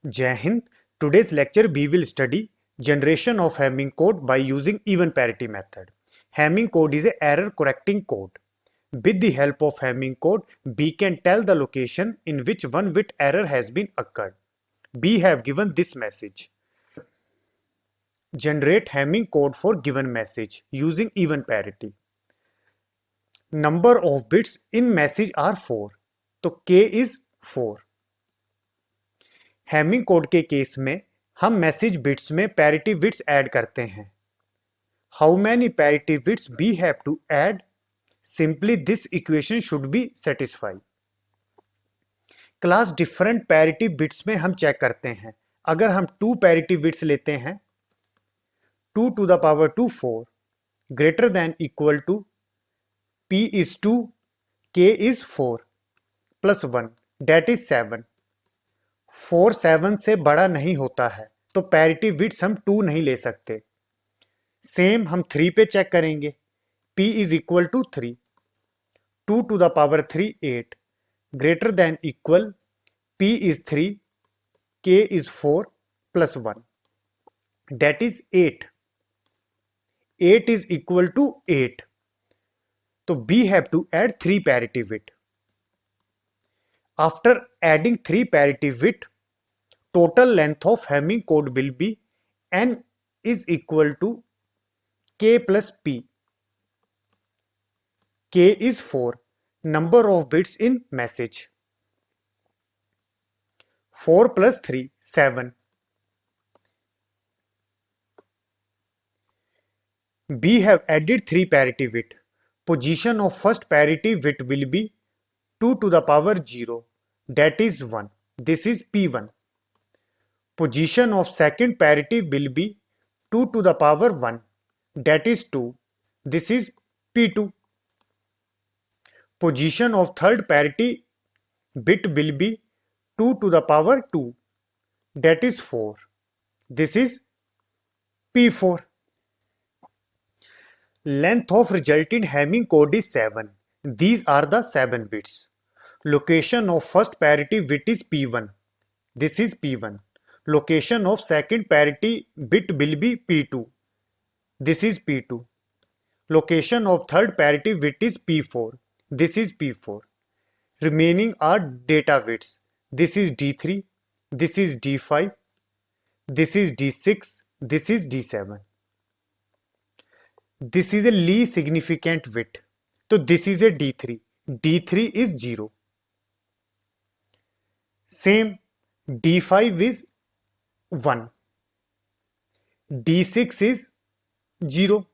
Jai Hind. Today's lecture we will study generation of Hamming code by using even parity method. Hamming code is a error correcting code. With the help of Hamming code, we can tell the location in which one bit error has been occurred. We have given this message. Generate Hamming code for given message using even parity. Number of bits in message are 4. तो k is 4. Hamming code के case में हम message bits में parity bits add करते हैं. How many parity bits we have to add? Simply this equation should be satisfy. Class different parity bits में हम check करते हैं. अगर हम 2 पैरिटी बिट्स लेते हैं, 2 to the power 2 4 greater than equal to p is 2, k is 4 plus 1 that is 7. 4 7 से बड़ा नहीं होता है तो पैरिटी बिट्स हम 2 नहीं ले सकते. सेम हम 3 पे चेक करेंगे. p is equal to 3, 2 to the power 3 8 greater than equal p is 3, k is 4 plus 1 that is 8. 8 is equal to 8. So we have to add 3 parity bit. After adding 3 parity bit, total length of Hamming code will be n is equal to k plus p. K is 4. Number of bits in message. 4 plus 3 7. We have added 3 parity bit. Position of first parity bit will be 2 to the power 0, that is 1. This is P1. Position of second parity will be 2 to the power 1, that is 2. This is P2. Position of third parity bit will be 2 to the power 2, that is 4. This is P4. Length of resulting Hamming code is 7. These are the 7 bits. Location of first parity bit is P1. This is P1. Location of second parity bit will be P2. This is P2. Location of third parity bit is P4. This is P4. Remaining are data bits. This is D3. This is D5. This is D6. This is D7. This is a least significant bit. So this is a D3. D3 is 0. Same D5 is 1. D6 is 0.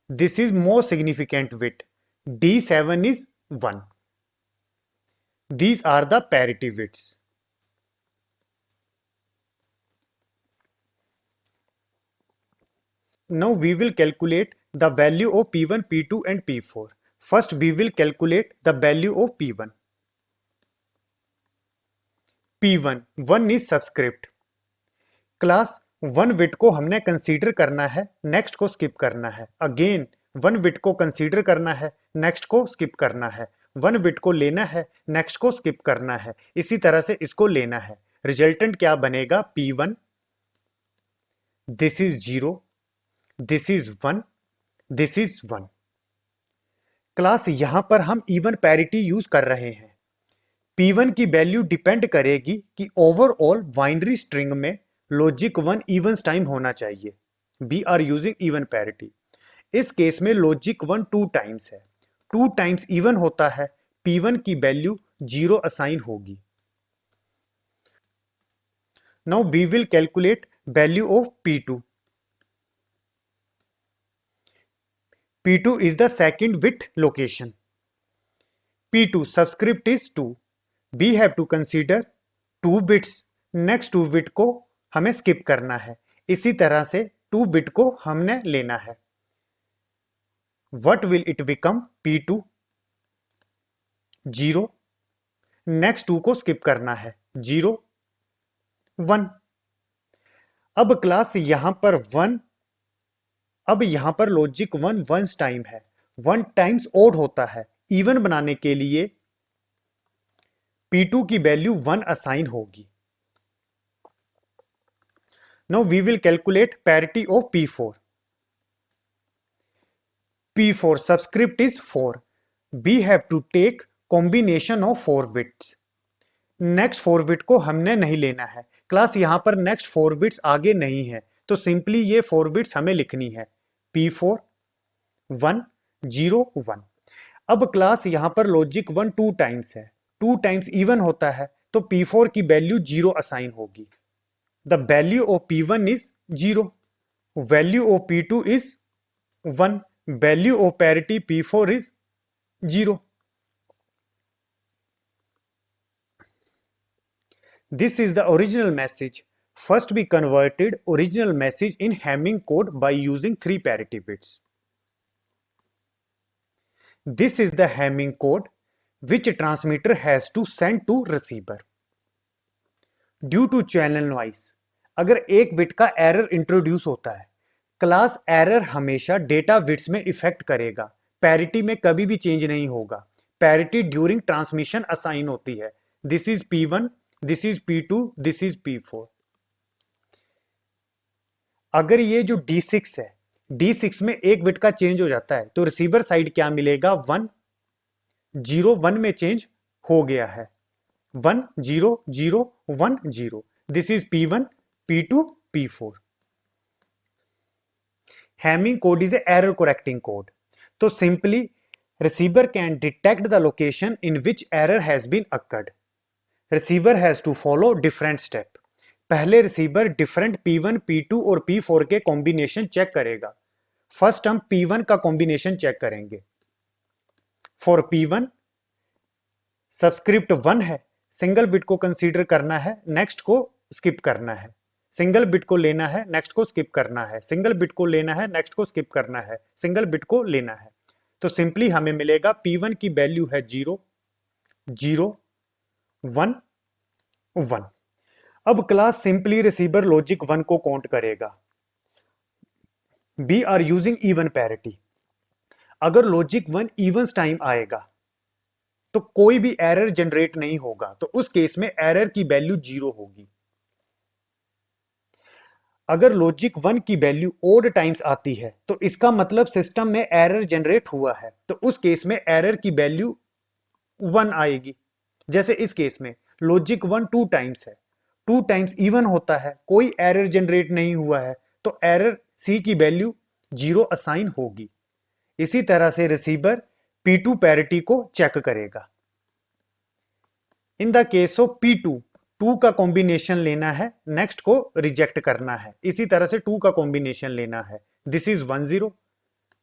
This is more significant bit. D7 is 1. These are the parity bits. Now we will calculate the value of P1, P2 and P4. First we will calculate the value of P1. P1, 1 is subscript. Class 1 bit को हमने consider करना है, next को skip करना है. Again 1 bit को consider करना है, नेक्स्ट को स्किप करना है. 1 बिट को लेना है, नेक्स्ट को स्किप करना है. इसी तरह से इसको लेना है. रिजल्टेंट क्या बनेगा? P1, this is 0, this is 1, this is 1. Class यहां पर हम इवन पैरिटी यूज कर रहे हैं. P1 की वैल्यू डिपेंड करेगी कि ओवरऑल बाइनरी स्ट्रिंग में लॉजिक 1 इवन टाइम होना चाहिए. We are using even parity. इस केस में लॉजिक 1 2 टाइम्स है. 2 टाइम्स इवन होता है. P1 की वैल्यू 0 असाइन होगी. Now we will calculate value of P2. P2 is the second bit location. P2 subscript is 2. We have to consider 2 bits. Next 2 bit को हमें skip करना है. इसी तरह से 2 bit को हमने लेना है. What will it become? P2 0. Next 2 को skip करना है. 0 1. अब क्लास यहां पर 1. अब यहां पर लॉजिक 1 वंस टाइम है. 1 टाइम्स ओड होता है. इवन बनाने के लिए P2 की वैल्यू 1 असाइन होगी. Now we will calculate parity of P4. P4 subscript is 4. We have to take combination of 4 bits. Next 4 bit को हमने नहीं लेना है क्लास, यहां पर नेक्स्ट 4 बिट्स आगे नहीं है, तो सिंपली ये 4 बिट्स हमें लिखनी है P4 1 0 1। अब क्लास यहां पर लॉजिक 1 2 टाइम्स है, 2 टाइम्स इवन होता है, तो P4 की वैल्यू 0 असाइन होगी। The value of P1 is 0, value of P2 is 1, value of parity P4 is 0। This is the original message. First we converted original message in Hamming code by using 3 parity bits. This is the Hamming code which transmitter has to send to receiver. Due to channel noise, अगर एक bit का error introduce होता है, class error हमेशा data bits में effect करेगा, parity में कभी भी चेंज नहीं होगा। पैरिटी ड्यूरिंग ट्रांसमिशन असाइन होती है। This is P1, this is P2, this is P4। अगर ये जो D6 है, D6 में एक बिट का चेंज हो जाता है, तो रिसीवर साइड क्या मिलेगा 1 0 1 में चेंज हो गया है, 1 0 0 1 0। This is P1 P2 P4। Hamming code is a error correcting code. तो simply receiver can detect the location in which error has been occurred. Receiver has to follow different step. पहले receiver different P1 P2 और P4 के combination check करेगा। First हम P1 का combination check करेंगे। For P1 subscript 1 है, single bit को consider करना है, नेक्स्ट को स्किप करना है, सिंगल बिट को लेना है, नेक्स्ट को स्किप करना है, सिंगल बिट को लेना है, नेक्स्ट को स्किप करना है, सिंगल बिट को लेना है। तो सिंपली हमें मिलेगा P1 की वैल्यू है 0 0 1 1। अब क्लास सिंपली रिसीवर लॉजिक 1 को काउंट करेगा। We are using even parity. अगर लॉजिक 1 इवन टाइम आएगा तो कोई भी एरर जनरेट नहीं होगा, तो उस केस में एरर की वैल्यू 0 होगी। अगर लॉजिक 1 की वैल्यू ओड टाइम्स आती है तो इसका मतलब सिस्टम में एरर जनरेट हुआ है, तो उस केस में एरर की वैल्यू 1 आएगी। जैसे इस केस में लॉजिक 1 2 टाइम्स है, 2 टाइम्स इवन होता है, कोई एरर जनरेट नहीं हुआ है, तो एरर सी की वैल्यू 0 असाइन होगी। इसी तरह से रिसीवर P2 पैरिटी को चेक करेगा। In the case of P2 2 का कॉम्बिनेशन लेना है, नेक्स्ट को रिजेक्ट करना है। इसी तरह से 2 का कॉम्बिनेशन लेना है। दिस इज 1 0,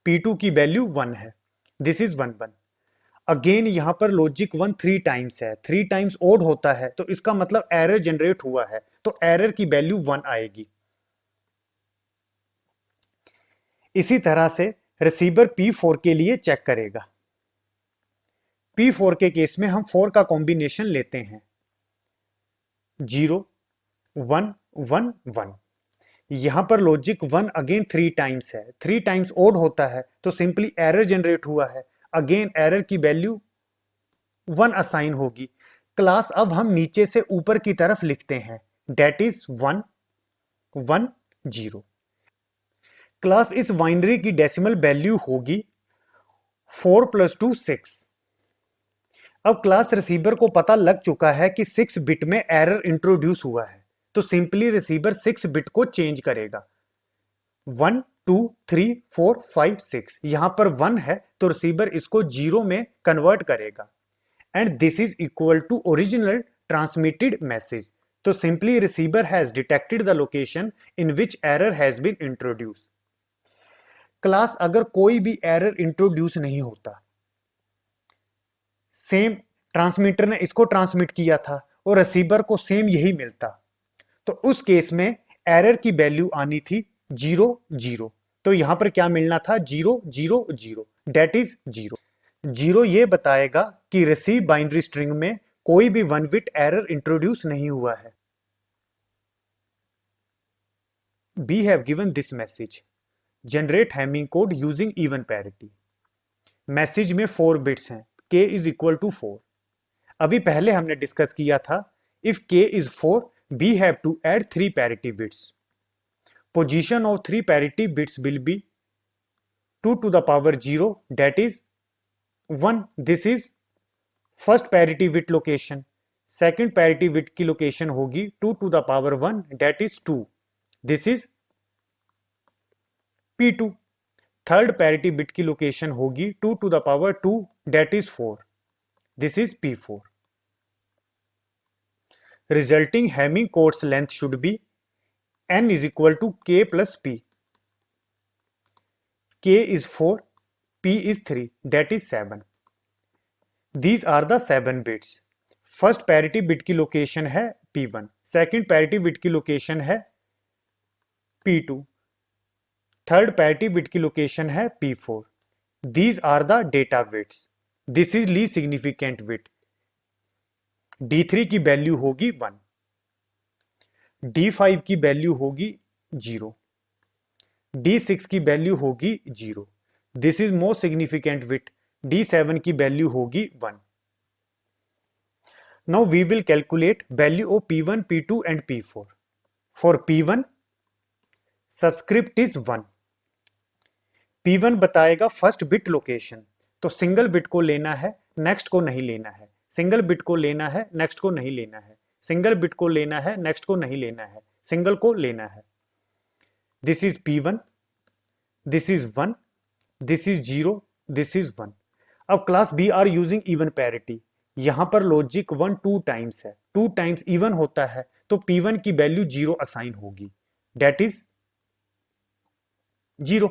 P2 की वैल्यू 1 है, दिस इज 1 1। अगेन यहां पर लॉजिक 1 3 टाइम्स है, 3 टाइम्स ओड होता है, तो इसका मतलब एरर जनरेट हुआ है, तो एरर की वैल्यू 1 आएगी। इसी तरह से रिसीवर P4 के लिए चेक करेगा। P4 के केस में हम 4 का कॉम्बिनेशन लेते हैं, 0 1 1 1। यहां पर लॉजिक 1 अगेन 3 टाइम्स है, 3 टाइम्स ओड होता है, तो सिंपली एरर जनरेट हुआ है। अगेन एरर की वैल्यू 1 असाइन होगी। क्लास अब हम नीचे से ऊपर की तरफ लिखते हैं, डेट इज 1 1 0। क्लास इस बाइनरी की डेसिमल वैल्यू होगी 4 + 2 6। अब क्लास रिसीवर को पता लग चुका है कि 6 बिट में एरर इंट्रोड्यूस हुआ है, तो सिंपली रिसीवर 6 बिट को चेंज करेगा। 1 2 3 4 5 6, यहां पर 1 है तो रिसीवर इसको 0 में कन्वर्ट करेगा। And this is equal to original transmitted message. तो simply receiver has detected the location in which error has been introduce. Class अगर कोई भी एरर इंट्रोड्यूस नहीं होता, सेम ट्रांसमीटर ने इसको ट्रांसमिट किया था और रिसीवर को सेम यही मिलता, तो उस केस में एरर की वैल्यू आनी थी 0 0। तो यहां पर क्या मिलना था 0 0 0, डेट इज 0 0। ये बताएगा कि रिसीव बाइनरी स्ट्रिंग में कोई भी 1 बिट एरर इंट्रोड्यूस नहीं हुआ है। We have given this message. Generate Hamming code using even parity. Message में 4 बिट्स हैं, k is equal to 4। अभी पहले हमने डिस्कस किया था, if k is 4 we have to add 3 parity bits। Position of three parity bits will be 2 to the power 0, that is 1. This is first parity bit location. Second parity bit की location होगी 2 to the power 1, that is 2. This is P2. Third parity bit की location होगी 2 to the power 2, that is 4. This is P4. Resulting Hamming code's length should be n is equal to k plus p. K is 4, p is 3, that is 7. These are the 7 bits. First parity bit की location है P1, second parity bit की location है P2, third parity bit की location है P4. These are the data bits. This is least significant bit. D3 की value होगी 1, D5 की value होगी 0, D6 की वैल्यू होगी 0. This is most significant bit. D7 की वैल्यू होगी 1. Now we will calculate value of P1, P2 and P4. For P1 subscript is 1. P1 बताएगा first bit location, तो सिंगल बिट को लेना है, नेक्स्ट को नहीं लेना है. सिंगल बिट को लेना है, नेक्स्ट को नहीं लेना है. सिंगल बिट को लेना है, नेक्स्ट को नहीं लेना है. सिंगल को लेना है. This is P1, this is 1, this is 0, this is 1. अब class we are using even parity. यहां पर लॉजिक 1 2 टाइम्स है, 2 टाइम्स इवन होता है, तो P1 की वैल्यू 0 असाइन होगी, that is 0.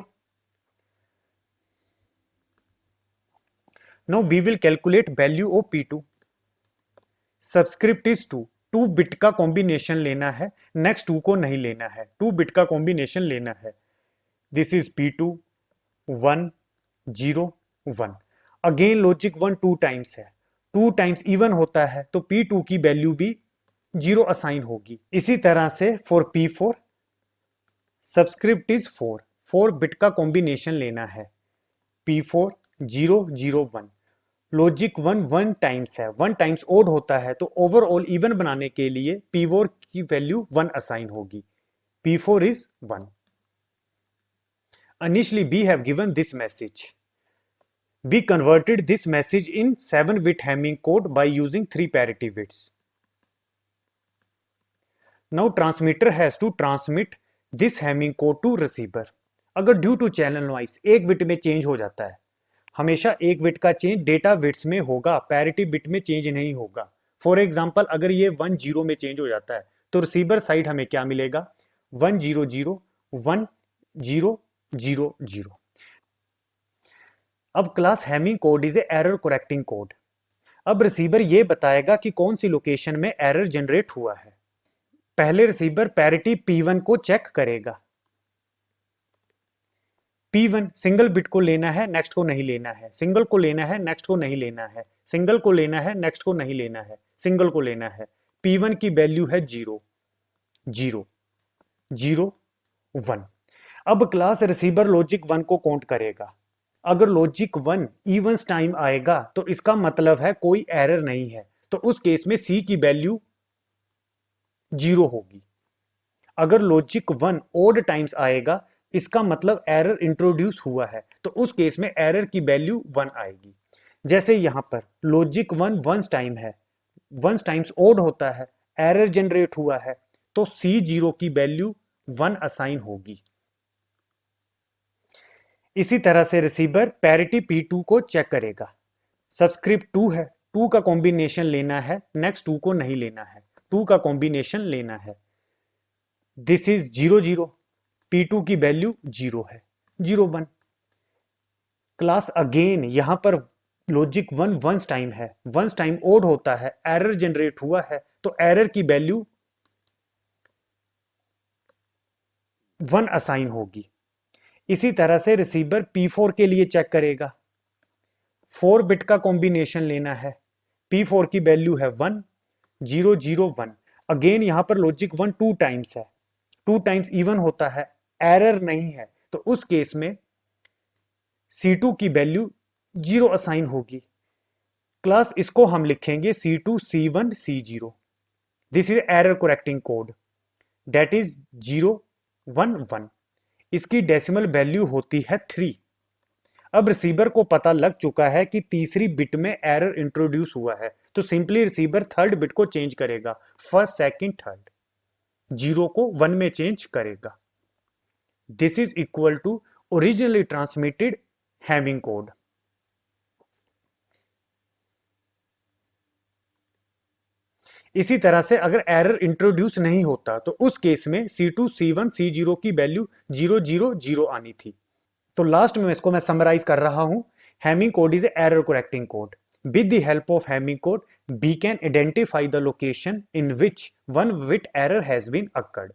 Now we will calculate value of P2. Subscript is 2. 2 bit का कॉम्बिनेशन लेना है, नेक्स्ट 2 को नहीं लेना है. 2 बिट का कॉम्बिनेशन लेना है. This is P2 1 0 1. Again logic 1 2 times है, 2 टाइम्स इवन होता है, तो P2 की वैल्यू भी 0 असाइन होगी. इसी तरह से for P4 subscript is 4. 4 bit का कॉम्बिनेशन लेना है. P4 0 0 1. लॉजिक 1 1 टाइम्स है, 1 टाइम्स ओड होता है, तो ओवरऑल इवन बनाने के लिए P4 की वैल्यू 1 असाइन होगी. P4 is 1. Initially we have given this message. We converted this message in 7-bit Hamming code by using 3 parity bits. Now transmitter has to transmit this Hamming code to receiver. अगर due to channel noise एक bit में change हो जाता है, हमेशा एक bit का change data bits में होगा, पैरिटी बिट में चेंज नहीं होगा. फॉर एग्जांपल अगर ये 1 0 में चेंज हो जाता है, तो रिसीवर साइड हमें क्या मिलेगा? 1 0 0 1 0 0 0. अब class Hamming code is a error correcting code. अब रिसीवर ये बताएगा कि कौन सी लोकेशन में एरर जनरेट हुआ है. पहले रिसीवर पैरिटी P1 को चेक करेगा. P1 सिंगल बिट को लेना है, नेक्स्ट को नहीं लेना है. सिंगल को लेना है, नेक्स्ट को नहीं लेना है. सिंगल को लेना है, नेक्स्ट को नहीं लेना है. सिंगल को लेना है. P1 की वैल्यू है 0 0 0 1. अब क्लास रिसीवर लॉजिक 1 को काउंट करेगा. अगर लॉजिक 1 इवंस टाइम आएगा तो इसका मतलब है कोई एरर नहीं है, तो उस केस में C की वैल्यू 0 होगी. अगर लॉजिक 1 ओड टाइम्स आएगा, इसका मतलब एरर इंट्रोड्यूस हुआ है, तो उस केस में एरर की वैल्यू 1 आएगी. जैसे यहां पर लॉजिक 1 वंस टाइम है, वंस टाइम्स ओड होता है, एरर जनरेट हुआ है, तो C0 की वैल्यू 1 असाइन होगी. इसी तरह से रिसीवर पैरिटी P2 को चेक करेगा. सबस्क्रिप्ट 2 है, 2 का कॉम्बिनेशन लेना है, नेक्स्ट 2 को नहीं लेना है. 2 का कॉम्बिनेशन लेना है. This is 0 0. P2 की वैल्यू 0 है, 0 1. क्लास अगेन यहां पर लॉजिक 1 वंस टाइम है, वंस टाइम ओड होता है, एरर जनरेट हुआ है, तो एरर की वैल्यू 1 असाइन होगी. इसी तरह से रिसीवर P4 के लिए चेक करेगा. 4 बिट का कॉम्बिनेशन लेना है. P4 की वैल्यू है 1 0 0 1. अगेन यहां पर लॉजिक 1 2 टाइम्स है, 2 टाइम्स इवन होता है, एरर नहीं है, तो उस केस में C2 की वैल्यू 0 असाइन होगी. क्लास इसको हम लिखेंगे C2 C1 C0. This is error correcting code, that is 0 1 इसकी डेसिमल वैल्यू होती है 3। अब रिसीवर को पता लग चुका है कि तीसरी बिट में एरर इंट्रोड्यूस हुआ है, तो सिंपली रिसीवर थर्ड बिट को चेंज करेगा, फर्स्ट सेकंड थर्ड, 0 को 1 में चेंज करेगा। This is equal to originally transmitted Hamming code. इसी तरह से अगर एरर इंट्रोड्यूस नहीं होता तो उस केस में C2, C1, C0 की वैल्यू 0 0 0 आनी थी। तो लास्ट में इसको मैं समराइज कर रहा हूं। Hamming code is error correcting code. With the help of Hamming code, we can identify the location in which one bit error has been occurred.